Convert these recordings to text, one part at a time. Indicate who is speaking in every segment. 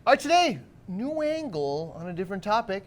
Speaker 1: All right, today, new angle on a different topic.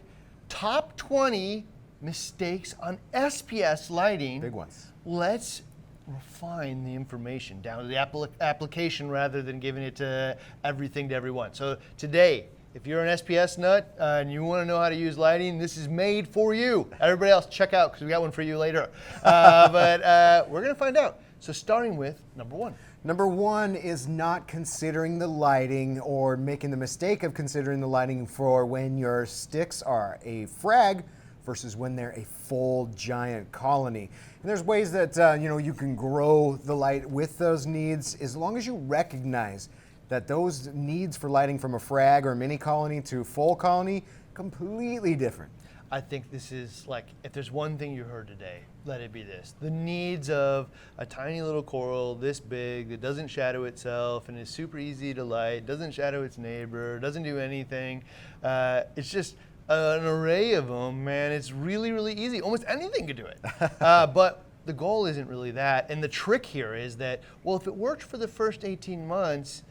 Speaker 1: Top 20 mistakes on SPS lighting.
Speaker 2: Big ones.
Speaker 1: Let's refine the information down to the application rather than giving it to everything to everyone. So today, if you're an SPS nut and you want to know how to use lighting, this is made for you. Everybody else, check out because we got one for you later. But we're going to find out. So starting with number one.
Speaker 2: Number one is not considering the lighting or making the mistake of considering the lighting for when your sticks are a frag versus when they're a full giant colony. And there's ways that you can grow the light with those needs as long as you recognize that those needs for lighting from a frag or mini colony to full colony, completely different.
Speaker 1: I think this is like, if there's one thing you heard today, let it be this. The needs of a tiny little coral this big that doesn't shadow itself and is super easy to light, doesn't shadow its neighbor, doesn't do anything. It's just an array of them, man. It's really, really easy. Almost anything could do it. But the goal isn't really that. And the trick here is that, well, if it worked for the first 18 months,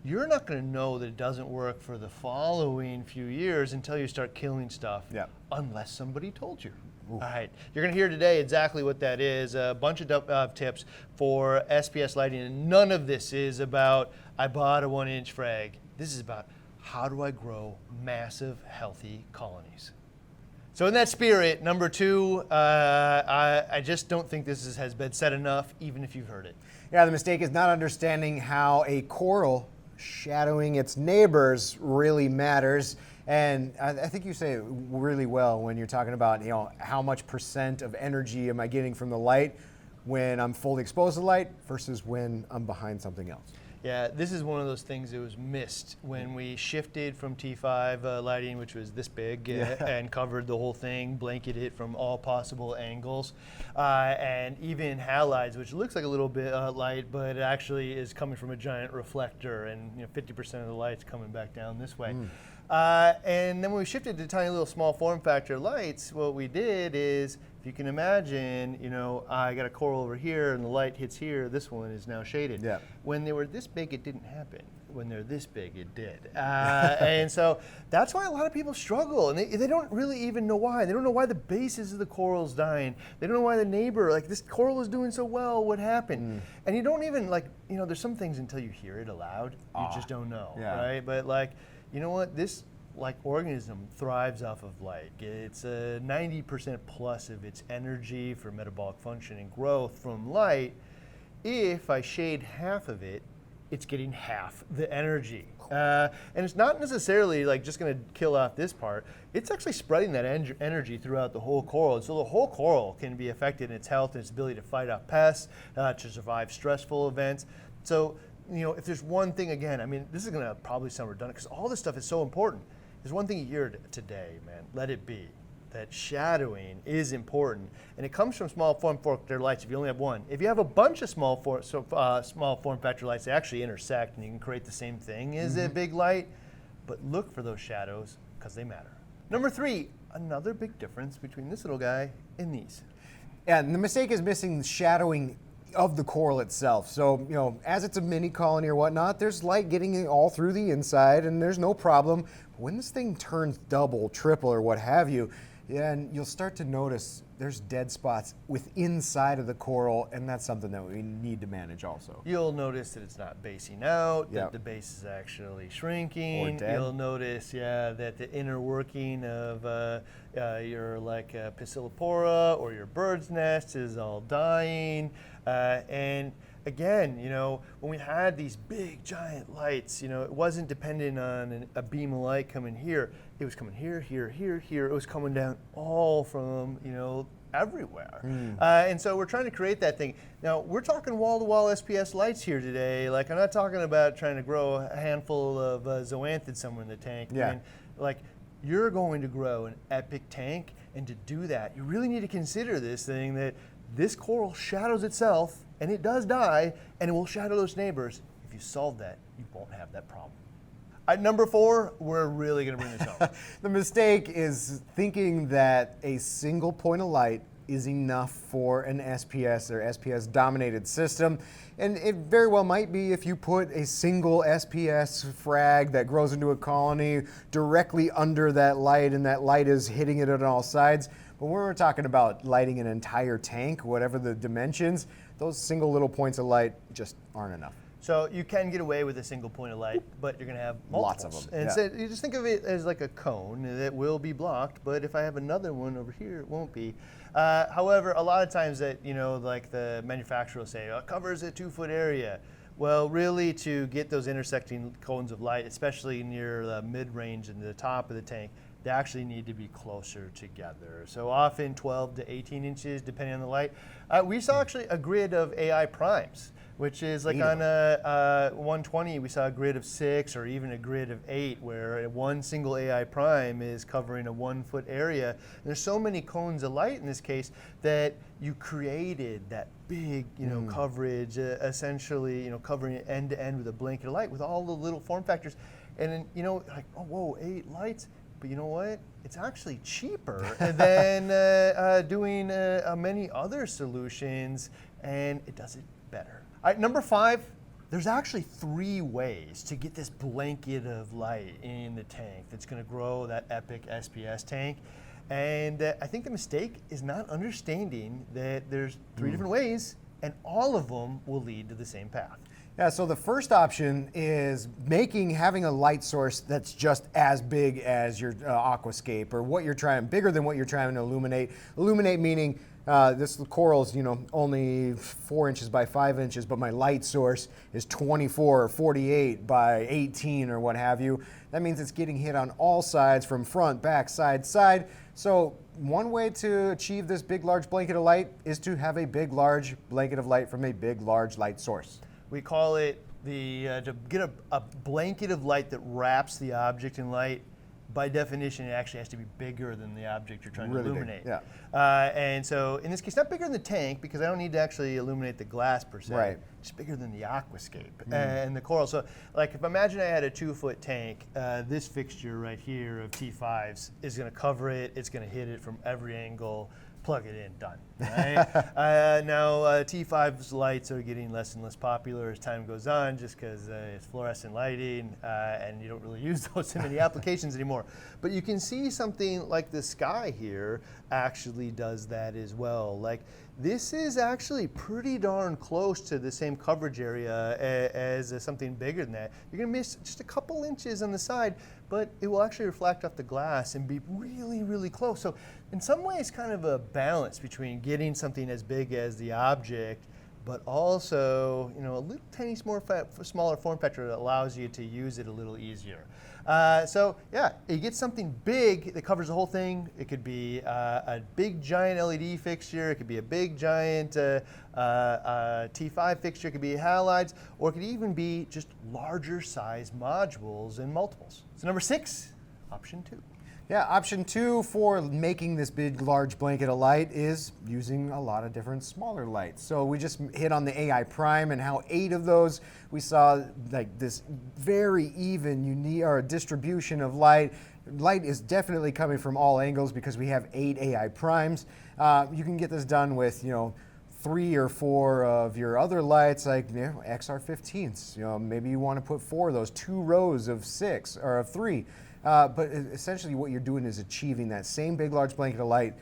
Speaker 1: you're not going to know that it doesn't work for the following few years until you start killing stuff, unless somebody told you. Ooh. All right, you're going to hear today exactly what that is, a bunch of tips for SPS lighting, and none of this is about, I bought a 1-inch frag. This is about, how do I grow massive, healthy colonies? So in that spirit, number two, I just don't think this has been said enough, even if you've heard it.
Speaker 2: Yeah, the mistake is not understanding how a coral shadowing its neighbors really matters. And I think you say it really well when you're talking about, how much percent of energy am I getting from the light when I'm fully exposed to light versus when I'm behind something else.
Speaker 1: Yeah, this is one of those things that was missed when we shifted from T5 lighting, which was this big, and covered the whole thing, blanketed it from all possible angles, and even halides, which looks like a little bit light, but it actually is coming from a giant reflector, and 50% of the light's coming back down this way. And then when we shifted to tiny little small form factor lights, what we did is, if you can imagine, I got a coral over here and the light hits here, this one is now shaded.
Speaker 2: Yeah.
Speaker 1: When they were this big, it didn't happen. When they're this big, it did. And so that's why a lot of people struggle, and they don't really even know why. They don't know why the bases of the coral's dying. They don't know why the neighbor, like, this coral is doing so well, what happened? And you don't even, there's some things until you hear it aloud, you just don't know, right? But you know what, this organism thrives off of light. It's 90% plus of its energy for metabolic function and growth from light. If I shade half of it, it's getting half the energy. And it's not necessarily just going to kill off this part. It's actually spreading that energy throughout the whole coral. And so the whole coral can be affected in its health and its ability to fight off pests, to survive stressful events. So, if there's one thing, again, this is going to probably sound redundant because all this stuff is so important. There's one thing you hear today, man, let it be, that shadowing is important. And it comes from small form factor lights if you only have one. If you have a bunch of small form factor lights, they actually intersect and you can create the same thing as a big light, but look for those shadows because they matter. Number three, another big difference between this little guy and these.
Speaker 2: And the mistake is missing the shadowing of the coral itself. So, as it's a mini colony or whatnot, there's light getting all through the inside and there's no problem. But when this thing turns double, triple, or what have you, and you'll start to notice there's dead spots inside of the coral, and that's something that we need to manage also.
Speaker 1: You'll notice that it's not basing out, that the base is actually shrinking.
Speaker 2: Or dead.
Speaker 1: You'll notice, that the inner working of your Piscillipora or your bird's nest is all dying. And again, when we had these big giant lights, it wasn't dependent on a beam of light coming here. It was coming here, here, here, here. It was coming down all from, everywhere. And so we're trying to create that thing. Now, we're talking wall-to-wall SPS lights here today. I'm not talking about trying to grow a handful of zoanthids somewhere in the tank.
Speaker 2: Yeah.
Speaker 1: You're going to grow an epic tank, and to do that, you really need to consider this thing that this coral shadows itself, and it does die, and it will shadow those neighbors. If you solve that, you won't have that problem. At number four, we're really going to bring this home.
Speaker 2: The mistake is thinking that a single point of light is enough for an SPS or SPS dominated system. And it very well might be if you put a single SPS frag that grows into a colony directly under that light and that light is hitting it on all sides. But when we're talking about lighting an entire tank, whatever the dimensions, those single little points of light just aren't enough.
Speaker 1: So you can get away with a single point of light, but you're going to have multiples.
Speaker 2: Lots of them.
Speaker 1: And
Speaker 2: yeah.
Speaker 1: so you just think of it as like a cone that will be blocked, but if I have another one over here, it won't be. However, a lot of times that, like the manufacturer will say, it covers a 2-foot area. Well, really, to get those intersecting cones of light, especially near the mid-range and the top of the tank, they actually need to be closer together. So often 12 to 18 inches, depending on the light. We saw actually a grid of AI primes, which is like on a 120, we saw a grid of 6 or even a grid of 8, where one single AI prime is covering a 1-foot area. And there's so many cones of light in this case that you created that big, coverage, essentially, covering it end to end with a blanket of light with all the little form factors. And then, like, oh, whoa, 8 lights. But you know what? It's actually cheaper than doing many other solutions, and it does it better. All right, number 5, there's actually 3 ways to get this blanket of light in the tank that's going to grow that epic SPS tank. And I think the mistake is not understanding that there's 3 different ways, and all of them will lead to the same path.
Speaker 2: Yeah, so the first option is having a light source that's just as big as your aquascape, or bigger than what you're trying to illuminate. Illuminate meaning this coral's, only 4 inches by 5 inches, but my light source is 24 or 48 by 18 or what have you. That means it's getting hit on all sides, from front, back, side. So one way to achieve this big, large blanket of light is to have a big, large blanket of light from a big, large light source.
Speaker 1: We call it to get a blanket of light that wraps the object in light. By definition, it actually has to be bigger than the object you're trying to illuminate.
Speaker 2: Big, yeah.
Speaker 1: And so in this case, not bigger than the tank, because I don't need to actually illuminate the glass per se.
Speaker 2: Right.
Speaker 1: It's bigger than the aquascape and the coral. So like if imagine I had a 2-foot tank, this fixture right here of T5s is going to cover it. It's going to hit it from every angle. Plug it in, done. Right? Now T5's lights are getting less and less popular as time goes on, just because it's fluorescent lighting and you don't really use those in many applications anymore. But you can see something like the sky here actually does that as well. Like this is actually pretty darn close to the same coverage area as something bigger than that. You're going to miss just a couple inches on the side, but it will actually reflect off the glass and be really, really close. So in some ways, kind of a balance between getting something as big as the object, but also, a little tiny smaller form factor that allows you to use it a little easier. So yeah, you get something big that covers the whole thing. It could be a big giant LED fixture. It could be a big giant T5 fixture. It could be halides, or it could even be just larger size modules and multiples. So number 6, option 2.
Speaker 2: Yeah, option 2 for making this big, large blanket of light is using a lot of different smaller lights. So we just hit on the AI prime and how 8 of those, we saw like this very even distribution of light. Light is definitely coming from all angles because we have 8 AI primes. You can get this done with, 3 or 4 of your other lights, like XR15s. Maybe you want to put 4 of those, 2 rows of 6 or of 3. But essentially what you're doing is achieving that same big, large blanket of light,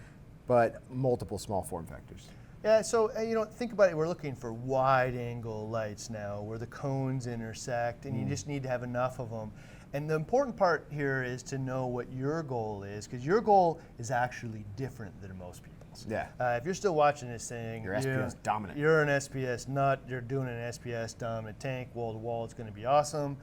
Speaker 2: but multiple small form factors.
Speaker 1: Yeah, so think about it. We're looking for wide angle lights now where the cones intersect, and you just need to have enough of them. And the important part here is to know what your goal is, because your goal is actually different than most people's.
Speaker 2: Yeah.
Speaker 1: If you're still watching this thing,
Speaker 2: you're SPS dominant.
Speaker 1: You're an SPS nut. You're doing an SPS dominant tank, wall to wall. It's going to be awesome.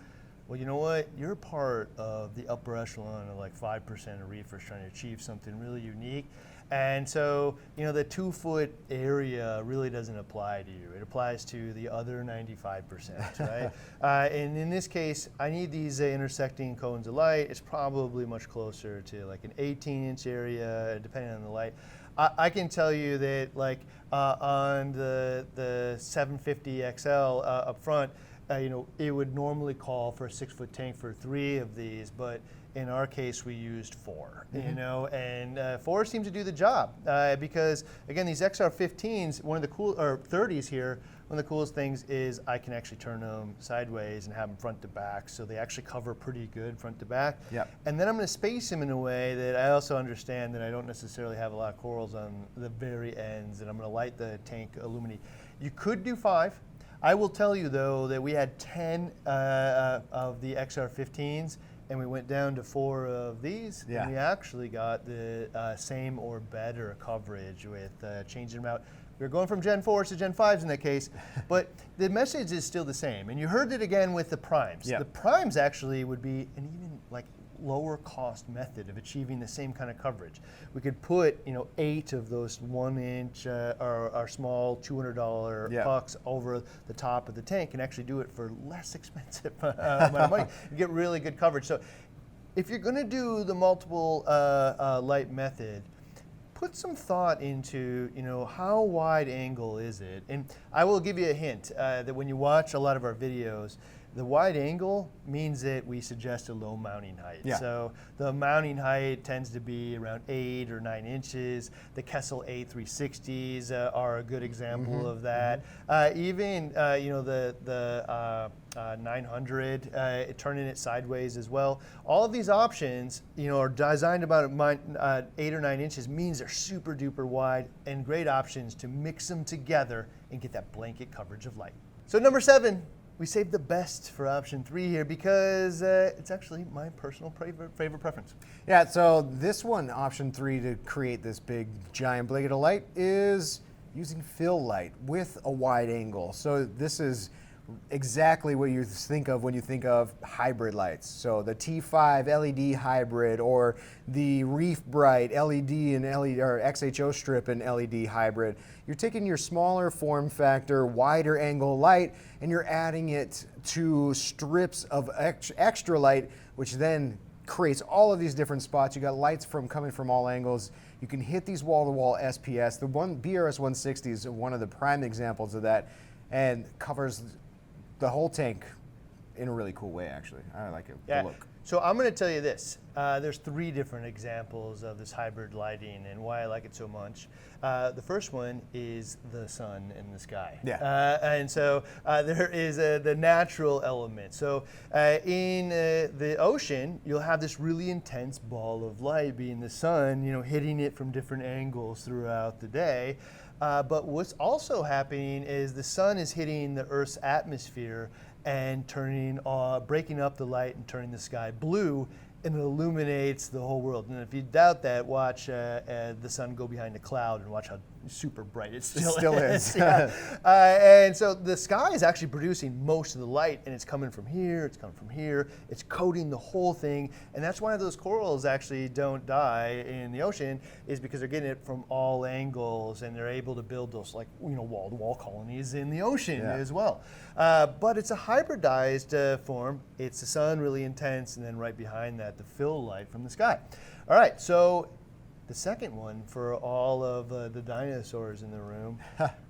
Speaker 1: Well, you know what? You're part of the upper echelon of like 5% of reefers trying to achieve something really unique. And so, the 2-foot area really doesn't apply to you. It applies to the other 95%, right? And in this case, I need these intersecting cones of light. It's probably much closer to like an 18-inch area, depending on the light. I can tell you that like on the 750 XL up front, it would normally call for a 6-foot tank for 3 of these, but in our case we used 4. And 4 seems to do the job because again, these XR15s, one of the cool, or 30s here, one of the coolest things is I can actually turn them sideways and have them front to back, so they actually cover pretty good front to back.
Speaker 2: Yep.
Speaker 1: And then I'm going to space them in a way that I also understand that I don't necessarily have a lot of corals on the very ends, and I'm going to light the tank illuminate. You could do 5. I will tell you though that we had 10 of the XR15s, and we went down to 4 of these, and we actually got the same or better coverage with changing them out. We were going from Gen 4s to Gen 5s in that case, but the message is still the same. And you heard it again with the primes. The primes actually would be an even like lower cost method of achieving the same kind of coverage. We could put 8 of those 1-inch our small $200 pucks over the top of the tank and actually do it for less expensive amount of money. You get really good coverage. So if you're going to do the multiple light method, put some thought into, how wide angle is it? And I will give you a hint that when you watch a lot of our videos, the wide angle means that we suggest a low mounting height. So the mounting height tends to be around 8 or 9 inches. The Kessel A360s are a good example of that. Even the 900, turning it sideways as well. All of these options, are designed about 8 or 9 inches, means they're super duper wide and great options to mix them together and get that blanket coverage of light. So number 7. We saved the best for option 3 here because it's actually my personal favorite preference.
Speaker 2: Yeah, so this one, option 3, to create this big giant blanket of light is using fill light with a wide angle. So this is exactly what you think of when you think of hybrid lights. So the T5 LED hybrid or the Reef Bright LED and LED or XHO strip and LED hybrid. You're taking your smaller form factor, wider angle light, and you're adding it to strips of extra light, which then creates all of these different spots. You got lights coming from all angles. You can hit these wall-to-wall SPS. The one BRS 160 is one of the prime examples of that, and covers the whole tank in a really cool way, actually. I like it. The look.
Speaker 1: So I'm going to tell you this. There's 3 different examples of this hybrid lighting and why I like it so much. The first one is the sun in the sky. And so there is the natural element. So in the ocean, you'll have this really intense ball of light being the sun, hitting it from different angles throughout the day. But what's also happening is the sun is hitting the Earth's atmosphere and breaking up the light and turning the sky blue, and it illuminates the whole world. And if you doubt that, watch the sun go behind a cloud and watch how super bright it still is. And so the sky is actually producing most of the light, and it's coming from here, it's coating the whole thing, and that's why those corals actually don't die in the ocean, is because they're getting it from all angles, and they're able to build those wall-to-wall colonies in the ocean as well. But it's a hybridized form. It's the sun really intense, and then right behind that, the fill light from the sky. All right, so the second one for all of the dinosaurs in the room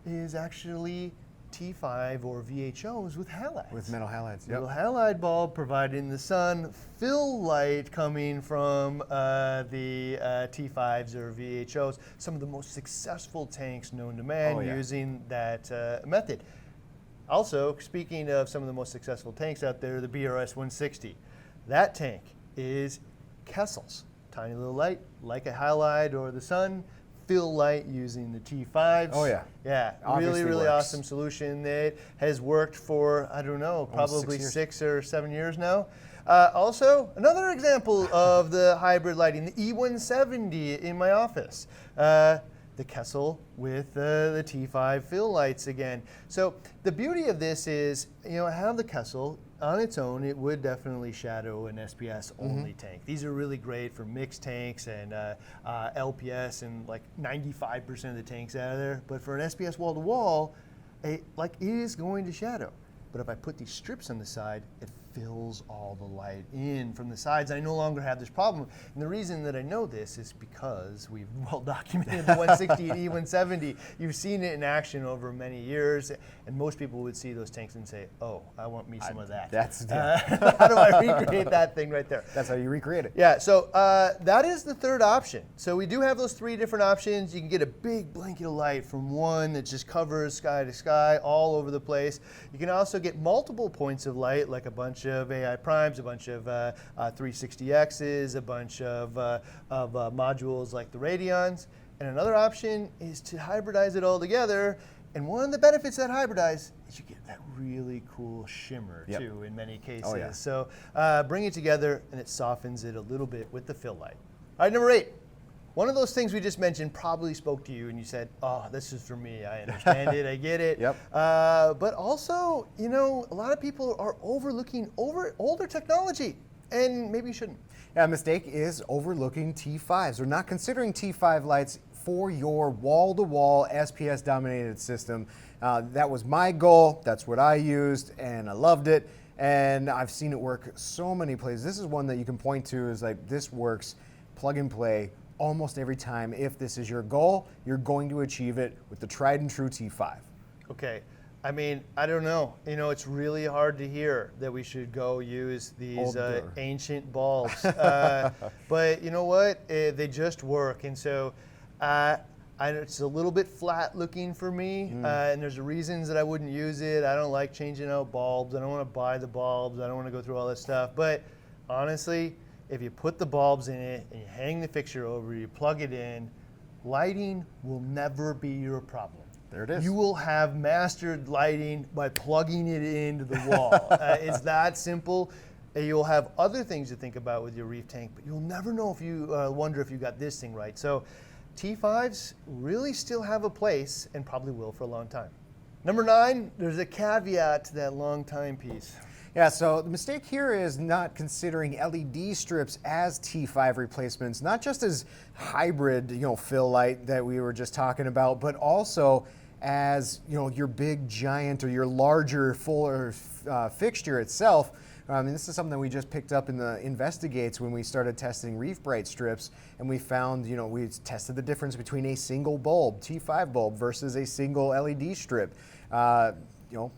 Speaker 1: is actually T5 or VHOs with halides.
Speaker 2: With metal halides,
Speaker 1: Little halide bulb providing the sun, fill light coming from the T5s or VHOs. Some of the most successful tanks known to man using that method. Also, speaking of some of the most successful tanks out there, the BRS 160. That tank is Kessel's. Tiny little light, like a halide or the sun, fill light using the T5s. Yeah,
Speaker 2: Obviously
Speaker 1: really
Speaker 2: works.
Speaker 1: awesome solution that has worked for, I don't know, probably 6 or 7 years now. Also, another example of the hybrid lighting, the E170 in my office. The Kessel with the T5 fill lights again. So the beauty of this is, I have the Kessel. On its own, it would definitely shadow an SPS only tank. These are really great for mixed tanks and LPS and like 95% of the tanks out of there. But for an SPS wall to wall, it is going to shadow. But if I put these strips on the side, it fills all the light in from the sides. I no longer have this problem. And the reason that I know this is because we've well documented the 160 and E170. You've seen it in action over many years, and most people would see those tanks and say, oh, I want me some of that. How do I recreate that thing right there?
Speaker 2: That's how you recreate it.
Speaker 1: Yeah, so that is the third option. So we do have those three different options. You can get a big blanket of light from one that just covers sky to sky all over the place. You can also get multiple points of light, like a bunch of AI primes, a bunch of 360Xs, a bunch of modules like the Radions. And another option is to hybridize it all together. And one of the benefits of that hybridize is you get that really cool shimmer too in many cases.
Speaker 2: Oh, yeah.
Speaker 1: So bring it together and it softens it a little bit with the fill light. All right, number 8. One of those things we just mentioned probably spoke to you and you said, oh, this is for me. I understand it, I get it.
Speaker 2: Yep.
Speaker 1: But also, you know, a lot of people are overlooking older technology, and maybe you shouldn't.
Speaker 2: Yeah, a mistake is overlooking T5s. They're not considering T5 lights for your wall-to-wall SPS dominated system. That was my goal. That's what I used, and I loved it. And I've seen it work so many places. This is one that you can point to as like, this works, plug and play, almost every time. If this is your goal, you're going to achieve it with the tried and true T5.
Speaker 1: Okay. I mean, I don't know. You know, it's really hard to hear that we should go use these ancient bulbs. But you know what? They just work. And so it's a little bit flat looking for me. And there's reasons that I wouldn't use it. I don't like changing out bulbs. I don't want to buy the bulbs. I don't want to go through all that stuff. But honestly, if you put the bulbs in it and you hang the fixture over, you plug it in, lighting will never be your problem.
Speaker 2: There it is.
Speaker 1: You will have mastered lighting by plugging it into the wall. It's that simple. You'll have other things to think about with your Reef tank, but you'll never know if you wonder if you got this thing right. So T5s really still have a place and probably will for a long time. Number 9, there's a caveat to that long time piece.
Speaker 2: Yeah, so the mistake here is not considering LED strips as T5 replacements, not just as hybrid, fill light that we were just talking about, but also as, your big giant or your larger fuller fixture itself. And this is something that we just picked up in the Investigates when we started testing Reef Bright strips, and we found, we tested the difference between a single bulb, T5 bulb, versus a single LED strip. Bump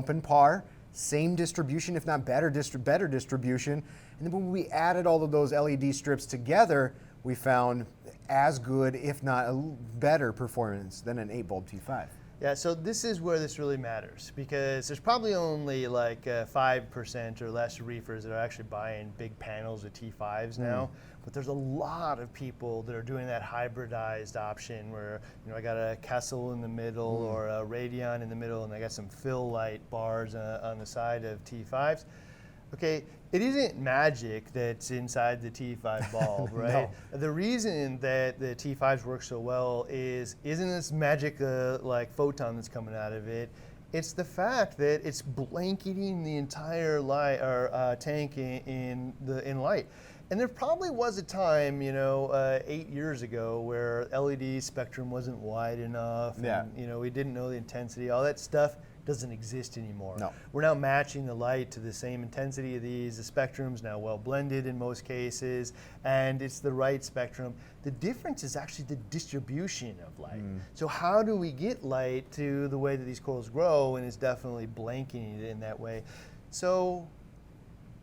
Speaker 2: and par. Same distribution, if not better distribution. And then when we added all of those LED strips together, we found as good, if not a better performance than an 8-bulb T5.
Speaker 1: Yeah, so this is where this really matters, because there's probably only like 5% or less reefers that are actually buying big panels of T5s now. But there's a lot of people that are doing that hybridized option where, I got a Kessel in the middle or a Radion in the middle, and I got some fill light bars on the side of T5s. Okay, it isn't magic that's inside the T5 bulb, right? No. The reason that the T5s work so well isn't this magic like photon that's coming out of it. It's the fact that it's blanketing the entire light or tank in light. And there probably was a time, 8 years ago where LED spectrum wasn't wide enough.
Speaker 2: Yeah.
Speaker 1: And, we didn't know the intensity. All that stuff doesn't exist anymore.
Speaker 2: No.
Speaker 1: We're now matching the light to the same intensity of these. The spectrum's now well blended in most cases, and it's the right spectrum. The difference is actually the distribution of light. So how do we get light to the way that these corals grow, and it's definitely blanking it in that way. So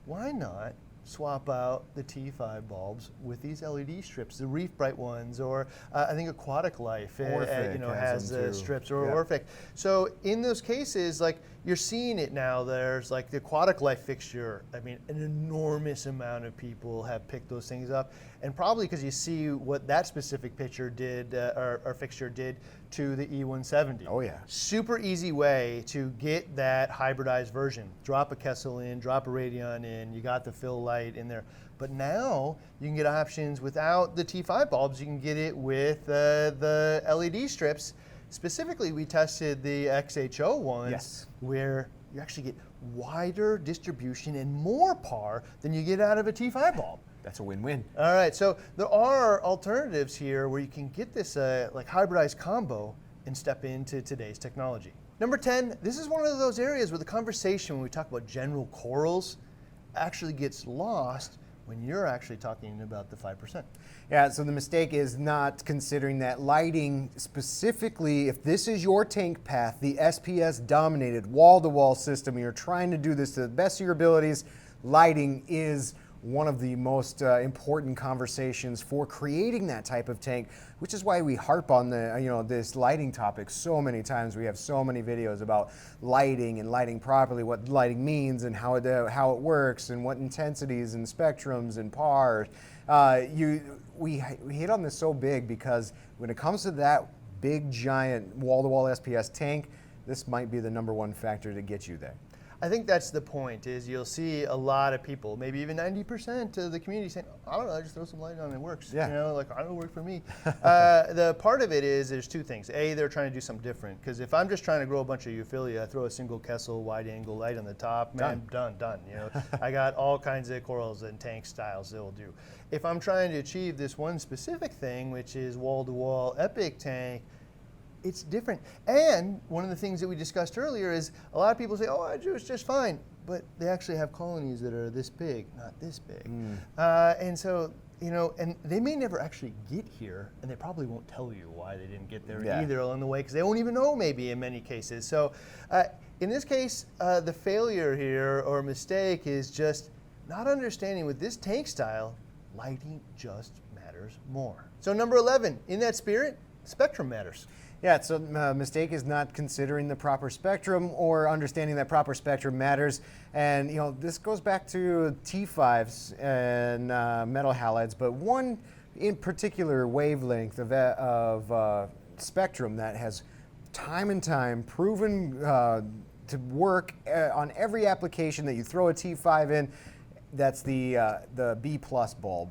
Speaker 1: why not swap out the T5 bulbs with these LED strips, the Reef Bright ones, or I think Aquatic Life has strips, or Orphic. So in those cases, like you're seeing it now, there's like the Aquatic Life fixture. I mean, an enormous amount of people have picked those things up, and probably because you see what that specific picture did, or fixture did to the E170.
Speaker 2: Oh yeah.
Speaker 1: Super easy way to get that hybridized version. Drop a Kessel in, drop a Radion in, you got the fill light in there. But now you can get options without the T5 bulbs. You can get it with the LED strips. Specifically, we tested the XHO ones, where you actually get wider distribution and more par than you get out of a T5 bulb.
Speaker 2: That's a win-win.
Speaker 1: All right, so there are alternatives here where you can get this like hybridized combo and step into today's technology. Number 10, this is one of those areas where the conversation when we talk about general corals actually gets lost when you're actually talking about the 5%.
Speaker 2: Yeah, so the mistake is not considering that lighting specifically, if this is your tank path, the SPS dominated wall-to-wall system, and you're trying to do this to the best of your abilities, lighting is one of the most important conversations for creating that type of tank, which is why we harp on the this lighting topic so many times. We have so many videos about lighting and lighting properly, what lighting means and how it works, and what intensities and spectrums and PARs. We hit on this so big because when it comes to that big giant wall-to-wall SPS tank, this might be the #1 factor to get you there.
Speaker 1: I think that's the point, is you'll see a lot of people, maybe even 90% of the community saying, I don't know, I just throw some light on and it works.
Speaker 2: Yeah.
Speaker 1: You know, like, I don't work for me. The part of it is there's two things. A, they're trying to do something different. Because if I'm just trying to grow a bunch of euphyllia, I throw a single Kessel wide angle light on the top, man, done. You know, I got all kinds of corals and tank styles that will do. If I'm trying to achieve this one specific thing, which is wall-to-wall epic tank, it's different. And one of the things that we discussed earlier is a lot of people say, oh, I do, it's just fine. But they actually have colonies that are this big, not this big. And so, you know, and they may never actually get here, and they probably won't tell you why they didn't get there either along the way, because they won't even know maybe in many cases. So in this case, the failure here or mistake is just not understanding with this tank style, lighting just matters more. So number 11, in that spirit, spectrum matters.
Speaker 2: Yeah, so mistake is not considering the proper spectrum or understanding that proper spectrum matters. And you know, this goes back to T5s and metal halides, but one in particular wavelength of spectrum that has time and time proven to work on every application that you throw a T5 in, that's the B+ bulb.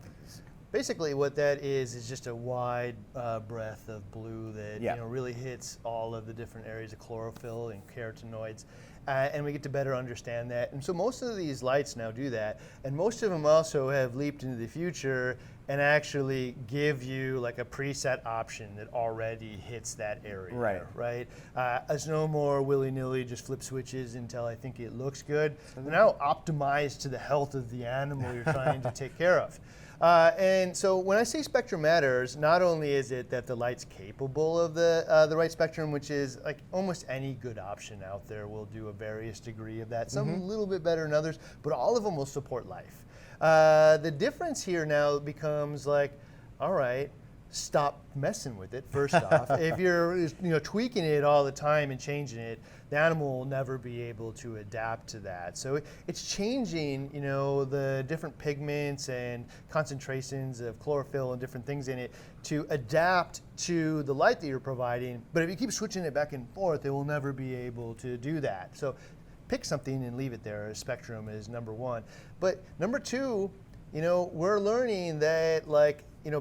Speaker 1: Basically what that is just a wide breadth of blue that you know, really hits all of the different areas of chlorophyll and carotenoids. And we get to better understand that. And so most of these lights now do that. And most of them also have leaped into the future and actually give you like a preset option that already hits that area. Right? It's no more willy-nilly, just flip switches until I think it looks good. They're now optimized to the health of the animal you're trying to take care of. And so when I say spectrum matters, not only is it that the light's capable of the right spectrum, which is like almost any good option out there will do a various degree of that, some a little bit better than others, but all of them will support life. The difference here now becomes like, all right, stop messing with it first off. If you're tweaking it all the time and changing it, the animal will never be able to adapt to that. So it's changing, the different pigments and concentrations of chlorophyll and different things in it to adapt to the light that you're providing. But if you keep switching it back and forth, it will never be able to do that. So pick something and leave it there. Spectrum is number one. But number two, we're learning that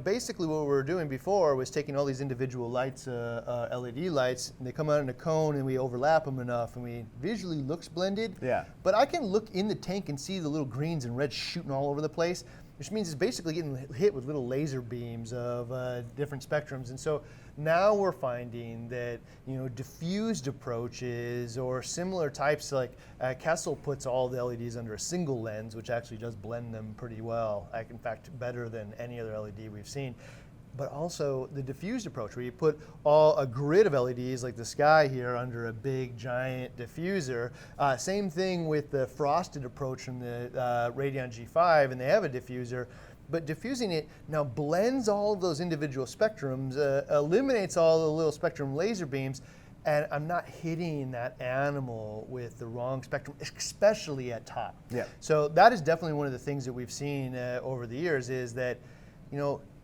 Speaker 1: basically what we were doing before was taking all these individual lights, LED lights, and they come out in a cone and we overlap them enough and we visually looks blended. Yeah. But I can look in the tank and see the little greens and reds shooting all over the place, which means it's basically getting hit with little laser beams of different spectrums. And so now we're finding that diffused approaches or similar types, like Kessel puts all the LEDs under a single lens, which actually does blend them pretty well. In fact, better than any other LED we've seen. But also the diffused approach, where you put a grid of LEDs like the sky here under a big giant diffuser. Same thing with the frosted approach from the Radion G5, and they have a diffuser. But diffusing it now blends all of those individual spectrums, eliminates all the little spectrum laser beams, and I'm not hitting that animal with the wrong spectrum, especially at top. Yeah. So that is definitely one of the things that we've seen over the years, is that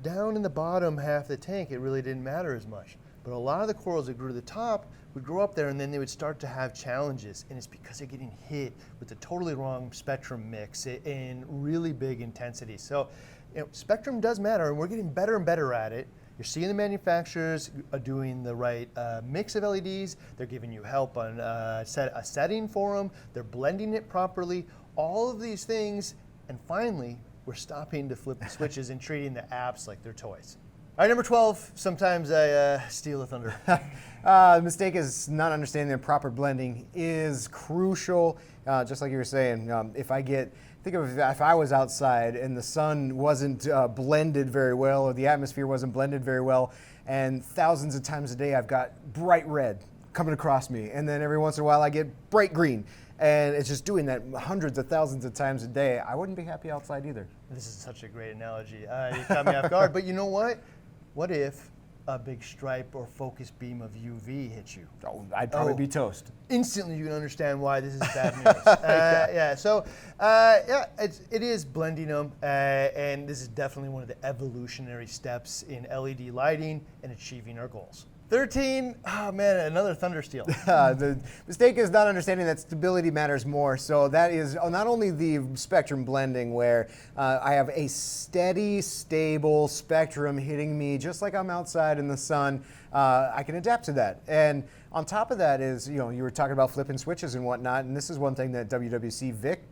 Speaker 1: down in the bottom half of the tank, it really didn't matter as much. But a lot of the corals that grew to the top would grow up there and then they would start to have challenges. And it's because they're getting hit with the totally wrong spectrum mix in really big intensity. So spectrum does matter, and we're getting better and better at it. You're seeing the manufacturers doing the right mix of LEDs. They're giving you help on a setting for them. They're blending it properly. All of these things, and finally, we're stopping to flip the switches and treating the apps like they're toys. All right, number 12, sometimes I steal the thunder.
Speaker 2: The mistake is not understanding that proper blending is crucial. Just like you were saying, think of if I was outside and the sun wasn't blended very well, or the atmosphere wasn't blended very well, and thousands of times a day I've got bright red coming across me, and then every once in a while I get bright green, and it's just doing that hundreds of thousands of times a day, I wouldn't be happy outside either.
Speaker 1: This is such a great analogy. You caught me off guard, but you know what? What if a big stripe or focus beam of UV hits you?
Speaker 2: Oh, I'd probably be toast.
Speaker 1: Instantly you can understand why this is bad news. It is blending them, and this is definitely one of the evolutionary steps in LED lighting and achieving our goals. 13, oh man, another thunder steal.
Speaker 2: The mistake is not understanding that stability matters more. So that is not only the spectrum blending where I have a steady, stable spectrum hitting me just like I'm outside in the sun. I can adapt to that. And on top of that is, you were talking about flipping switches and whatnot, and this is one thing that WWC Vic,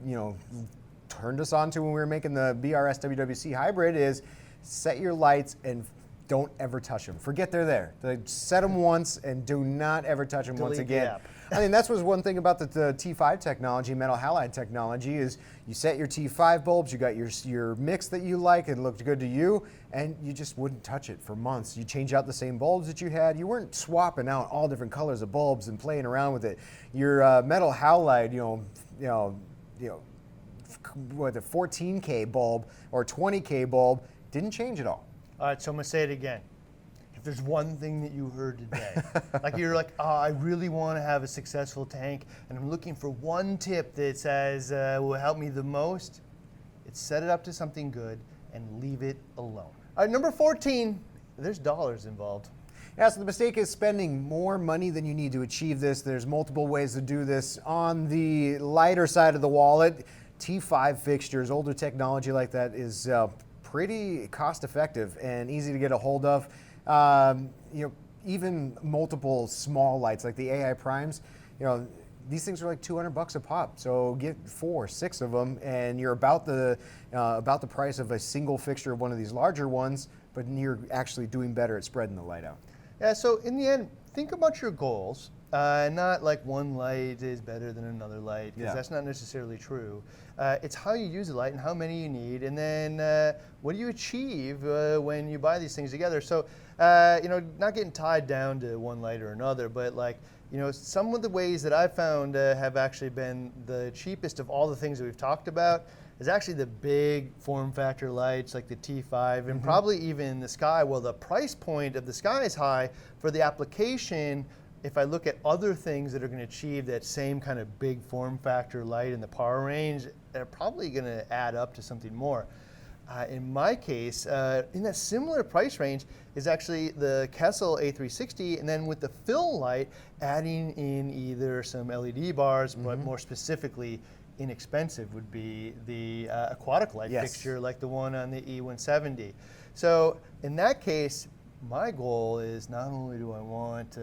Speaker 2: turned us on to when we were making the BRStv hybrid is set your lights and don't ever touch them. Forget they're there. Set them once and do not ever touch them once again. I mean, that's was one thing about the T5 technology, metal halide technology, is you set your T5 bulbs, you got your mix that you like, it looked good to you, and you just wouldn't touch it for months. You change out the same bulbs that you had. You weren't swapping out all different colors of bulbs and playing around with it. Your metal halide, what, the 14K bulb or 20K bulb didn't change at all.
Speaker 1: All right, so I'm going to say it again. If there's one thing that you heard today, you're like, oh, I really want to have a successful tank, and I'm looking for one tip that says will help me the most, it's set it up to something good and leave it alone. All right, number 14, there's dollars involved.
Speaker 2: Yeah, so the mistake is spending more money than you need to achieve this. There's multiple ways to do this. On the lighter side of the wallet, T5 fixtures, older technology like that is pretty cost effective and easy to get a hold of. Even multiple small lights like the AI primes, these things are like $200 a pop. So get 4, 6 of them, and you're about the price of a single fixture of one of these larger ones, but you're actually doing better at spreading the light out.
Speaker 1: Yeah. So in the end, think about your goals. Not like one light is better than another light, because that's not necessarily true. It's how you use the light and how many you need, and then what do you achieve when you buy these things together. So, not getting tied down to one light or another, but some of the ways that I've found have actually been the cheapest of all the things that we've talked about is actually the big form factor lights like the T5 and probably even the Sky. Well, the price point of the Sky is high for the application. If I look at other things that are going to achieve that same kind of big form factor light in the power range, they're probably going to add up to something more. In my case, in that similar price range is actually the Kessel A360, and then with the fill light, adding in either some LED bars, but more specifically, inexpensive would be the Aquatic light fixture like the one on the E170. So in that case, my goal is not only do I want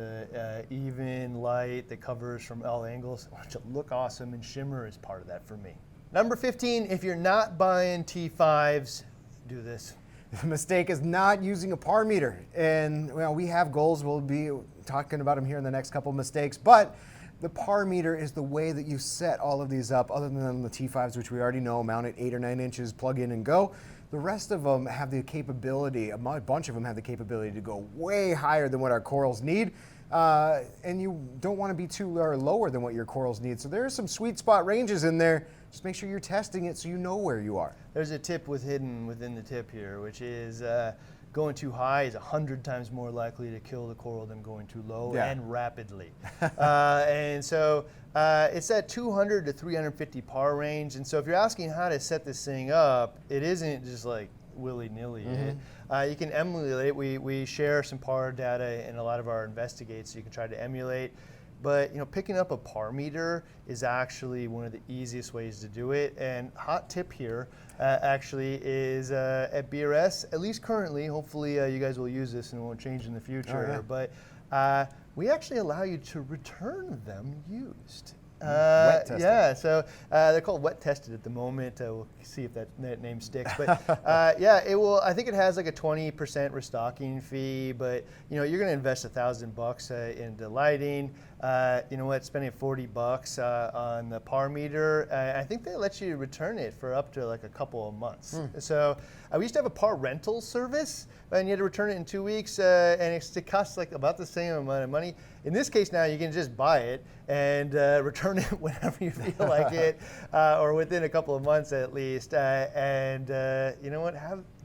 Speaker 1: even light that covers from all angles, I want it to look awesome, and shimmer is part of that for me. Number 15, if you're not buying T5s, do this.
Speaker 2: The mistake is not using a par meter. And we have goals. We'll be talking about them here in the next couple of mistakes. But the par meter is the way that you set all of these up, other than the T5s, which we already know, mount at 8 or 9 inches, plug in and go. The rest of them have the capability, a bunch of them have the capability to go way higher than what our corals need. And you don't want to be too lower than what your corals need. So there are some sweet spot ranges in there. Just make sure you're testing it so you know where you are.
Speaker 1: There's a tip hidden within the tip here, which is going too high is 100 times more likely to kill the coral than going too low and rapidly. And so it's that 200 to 350 par range. And so if you're asking how to set this thing up, it isn't just like willy-nilly. You can emulate it. We share some par data in a lot of our investigates, so you can try to emulate. But picking up a par meter is actually one of the easiest ways to do it. And hot tip here actually is at BRS, at least currently, hopefully you guys will use this and it won't change in the future, but we actually allow you to return them used.
Speaker 2: Wet tested.
Speaker 1: Yeah, so they're called wet tested at the moment. We'll see if that name sticks. But yeah, it will. I think it has like a 20% restocking fee. But you're going to invest $1,000 into lighting. You know what? Spending $40 on the par meter. I think they let you return it for up to like a couple of months. So we used to have a par rental service, and you had to return it in 2 weeks, and it costs like about the same amount of money. In this case now, you can just buy it and return it whenever you feel like it, or within a couple of months at least. And you know what?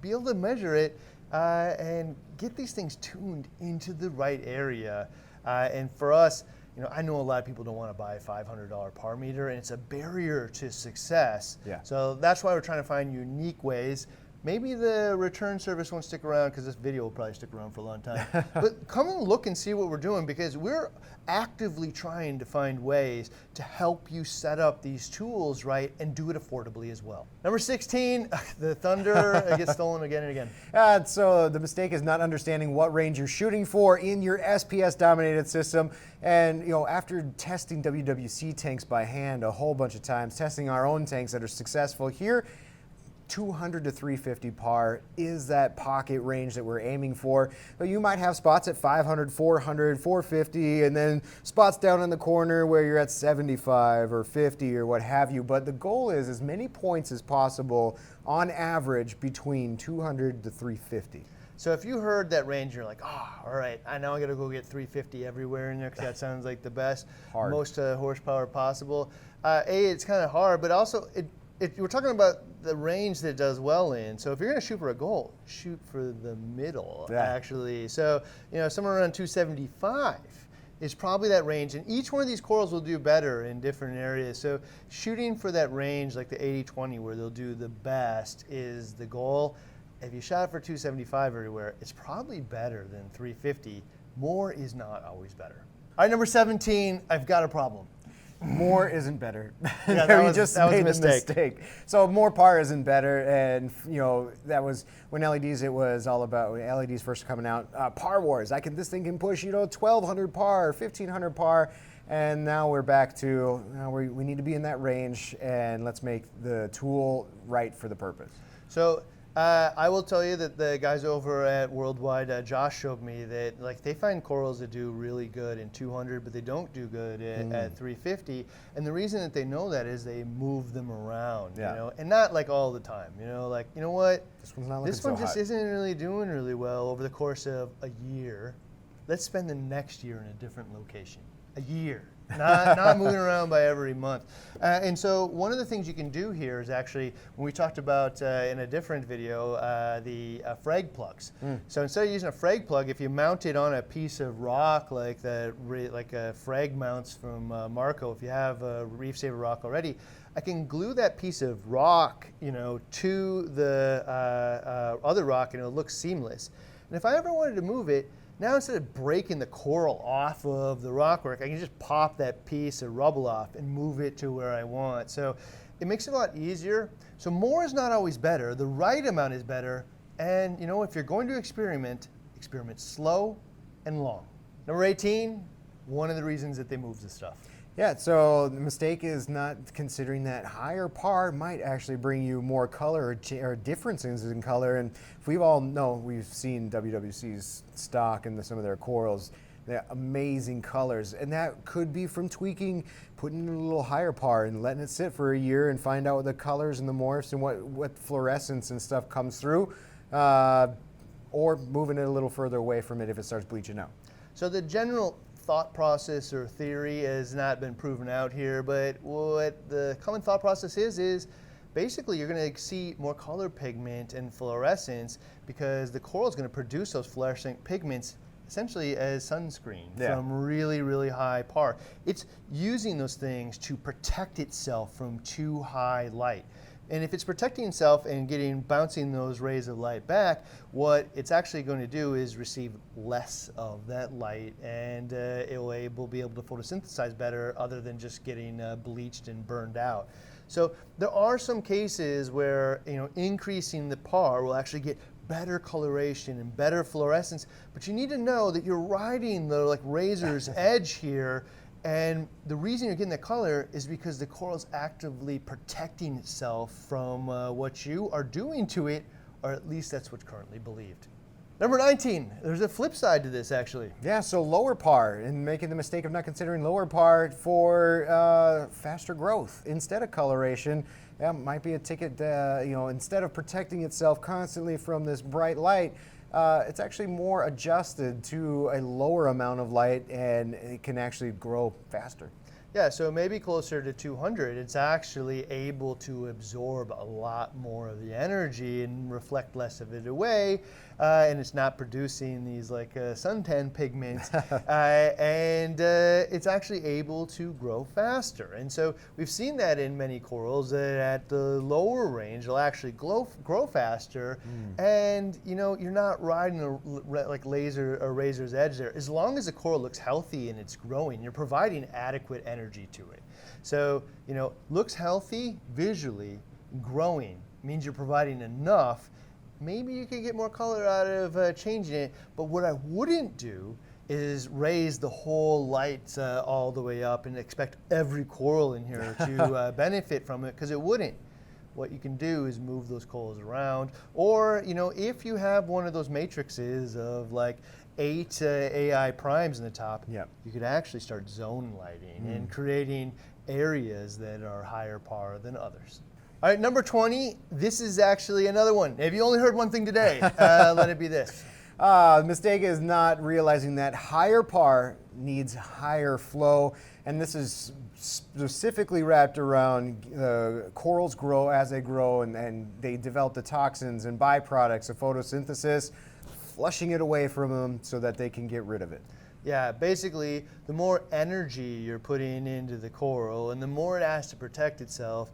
Speaker 1: Be able to measure it and get these things tuned into the right area. And for us, I know a lot of people don't want to buy a $500 par meter, and it's a barrier to success.
Speaker 2: Yeah.
Speaker 1: So that's why we're trying to find unique ways. Maybe the return service won't stick around because this video will probably stick around for a long time. But come and look and see what we're doing, because we're actively trying to find ways to help you set up these tools right and do it affordably as well. Number 16, the Thunder gets stolen again and again.
Speaker 2: So the mistake is not understanding what range you're shooting for in your SPS dominated system. And after testing WWC tanks by hand a whole bunch of times, testing our own tanks that are successful here, 200 to 350 par is that pocket range that we're aiming for. But you might have spots at 500, 400, 450, and then spots down in the corner where you're at 75 or 50 or what have you. But the goal is as many points as possible on average between 200 to 350.
Speaker 1: So if you heard that range, you're like, all right, I know I got to go get 350 everywhere in there because that sounds like the best, most horsepower possible. It's kind of hard, but also we're talking about the range that it does well in. So if you're going to shoot for a goal, shoot for the middle, actually. So, somewhere around 275 is probably that range. And each one of these corals will do better in different areas. So shooting for that range, like the 80-20, where they'll do the best, is the goal. If you shot for 275 everywhere, it's probably better than 350. More is not always better. All right, number 17, I've got a problem.
Speaker 2: More isn't better.
Speaker 1: Yeah, that was
Speaker 2: made
Speaker 1: a mistake.
Speaker 2: So more par isn't better, and that was when LEDs. It was all about when LEDs first coming out. Par wars. This thing can push 1,200 par, 1,500 par, and now we're back to we need to be in that range, and let's make the tool right for the purpose.
Speaker 1: So. I will tell you that the guys over at Worldwide, Josh showed me that they find corals that do really good in 200, but they don't do good at 350. And the reason that they know that is they move them around, and not all the time. What?
Speaker 2: This one's not looking
Speaker 1: This one
Speaker 2: so
Speaker 1: just
Speaker 2: hot.
Speaker 1: isn't really doing really well over the course of a year. Let's spend the next year in a different location. A year. Not moving around by every month. And so one of the things you can do here is actually, when we talked about in a different video, the Frag plugs. So instead of using a Frag plug, if you mount it on a piece of rock like Frag mounts from Marco, if you have a Reef Saver rock already, I can glue that piece of rock to the other rock, and it'll look seamless. And if I ever wanted to move it, now instead of breaking the coral off of the rockwork, I can just pop that piece of rubble off and move it to where I want. So it makes it a lot easier. So more is not always better. The right amount is better. And if you're going to experiment slow and long. Number 18, one of the reasons that they move this stuff.
Speaker 2: Yeah, so the mistake is not considering that higher par might actually bring you more color or differences in color. And if we all know, we've seen WWC's stock and some of their corals, they're amazing colors. And that could be from tweaking, putting in a little higher par and letting it sit for a year and find out what the colors and the morphs and what fluorescence and stuff comes through, or moving it a little further away from it if it starts bleaching out.
Speaker 1: So the general thought process or theory has not been proven out here, but what the common thought process is basically you're going to see more color pigment and fluorescence because the coral is going to produce those fluorescent pigments essentially as sunscreen from really, really high par. It's using those things to protect itself from too high light. And if it's protecting itself and bouncing those rays of light back, what it's actually going to do is receive less of that light, and it will be able to photosynthesize better other than just getting bleached and burned out. So there are some cases where increasing the par will actually get better coloration and better fluorescence, but you need to know that you're riding the razor's edge here, And the reason you're getting that color is because the coral's actively protecting itself from what you are doing to it, or at least that's what's currently believed. Number 19, there's a flip side to this actually.
Speaker 2: Yeah, so lower par, and making the mistake of not considering lower par for faster growth instead of coloration. That might be a ticket, instead of protecting itself constantly from this bright light, it's actually more adjusted to a lower amount of light, and it can actually grow faster.
Speaker 1: Yeah, so maybe closer to 200, it's actually able to absorb a lot more of the energy and reflect less of it away, and it's not producing these like suntan pigments, and it's actually able to grow faster. And so we've seen that in many corals that at the lower range, they'll actually grow faster, and you're not riding like razor's edge there. As long as the coral looks healthy and it's growing, you're providing adequate energy to it. So, looks healthy visually, growing means you're providing enough. Maybe you could get more color out of changing it, but what I wouldn't do is raise the whole light all the way up and expect every coral in here to benefit from it, because it wouldn't. What you can do is move those corals around, or if you have one of those matrices of like 8 AI primes in the top,
Speaker 2: Yep.
Speaker 1: you could actually start zone lighting and creating areas that are higher par than others. All right, number 20, this is actually another one. If you only heard one thing today, let it be this.
Speaker 2: The mistake is not realizing that higher par needs higher flow, and this is specifically wrapped around corals grow as they grow, and they develop the toxins and byproducts of photosynthesis, flushing it away from them so that they can get rid of it.
Speaker 1: Yeah, basically, the more energy you're putting into the coral and the more it has to protect itself,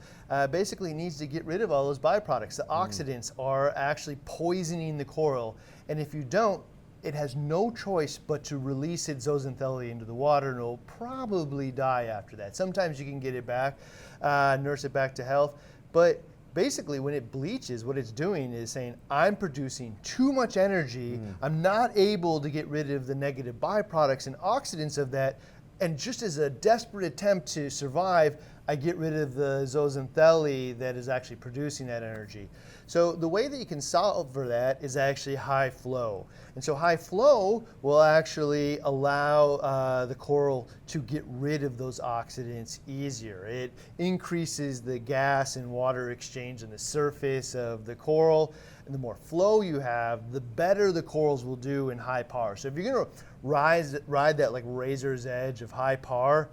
Speaker 1: basically it needs to get rid of all those byproducts. The oxidants are actually poisoning the coral, and if you don't, it has no choice but to release its zooxanthellae into the water, and it'll probably die after that. Sometimes you can get it back, nurse it back to health, but basically, when it bleaches, what it's doing is saying, I'm producing too much energy, I'm not able to get rid of the negative byproducts and oxidants of that, and just as a desperate attempt to survive, I get rid of the zooxanthellae that is actually producing that energy. So the way that you can solve for that is actually high flow. And so high flow will actually allow the coral to get rid of those oxidants easier. It increases the gas and water exchange on the surface of the coral. And the more flow you have, the better the corals will do in high par. So if you're going to ride that like razor's edge of high par,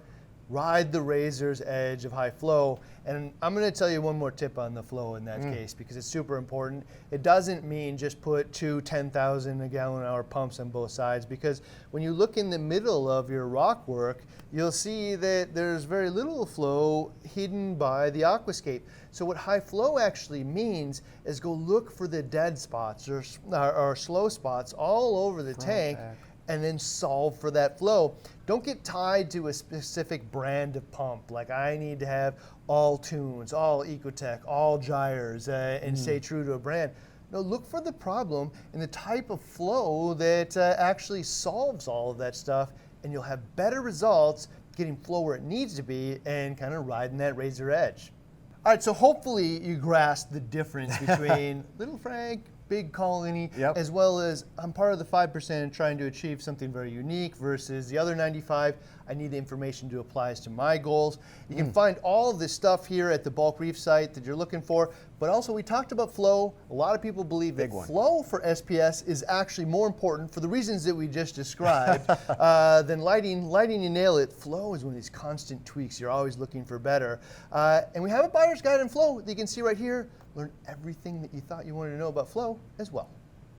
Speaker 1: ride the razor's edge of high flow. And I'm going to tell you one more tip on the flow in that case, because it's super important. It doesn't mean just put 2 10,000 a gallon an hour pumps on both sides, because when you look in the middle of your rock work, you'll see that there's very little flow hidden by the aquascape. So what high flow actually means is go look for the dead spots or slow spots all over the tank, and then solve for that flow. Don't get tied to a specific brand of pump. Like, I need to have all Tunes, all Ecotech, all Gyres, and stay true to a brand. No, look for the problem and the type of flow that actually solves all of that stuff, and you'll have better results getting flow where it needs to be and kind of riding that razor edge. All right, so hopefully you grasp the difference between Little Frag, Big Colony, as well as I'm part of the 5% trying to achieve something very unique versus the other 95. I need the information to apply to my goals. You can find all of this stuff here at the Bulk Reef site that you're looking for, but also we talked about flow. A lot of people believe that flow for SPS is actually more important for the reasons that we just described than lighting. Lighting, you nail it. Flow is one of these constant tweaks. You're always looking for better. And we have a buyer's guide on flow that you can see right here. Learn everything that you thought you wanted to know about flow as well.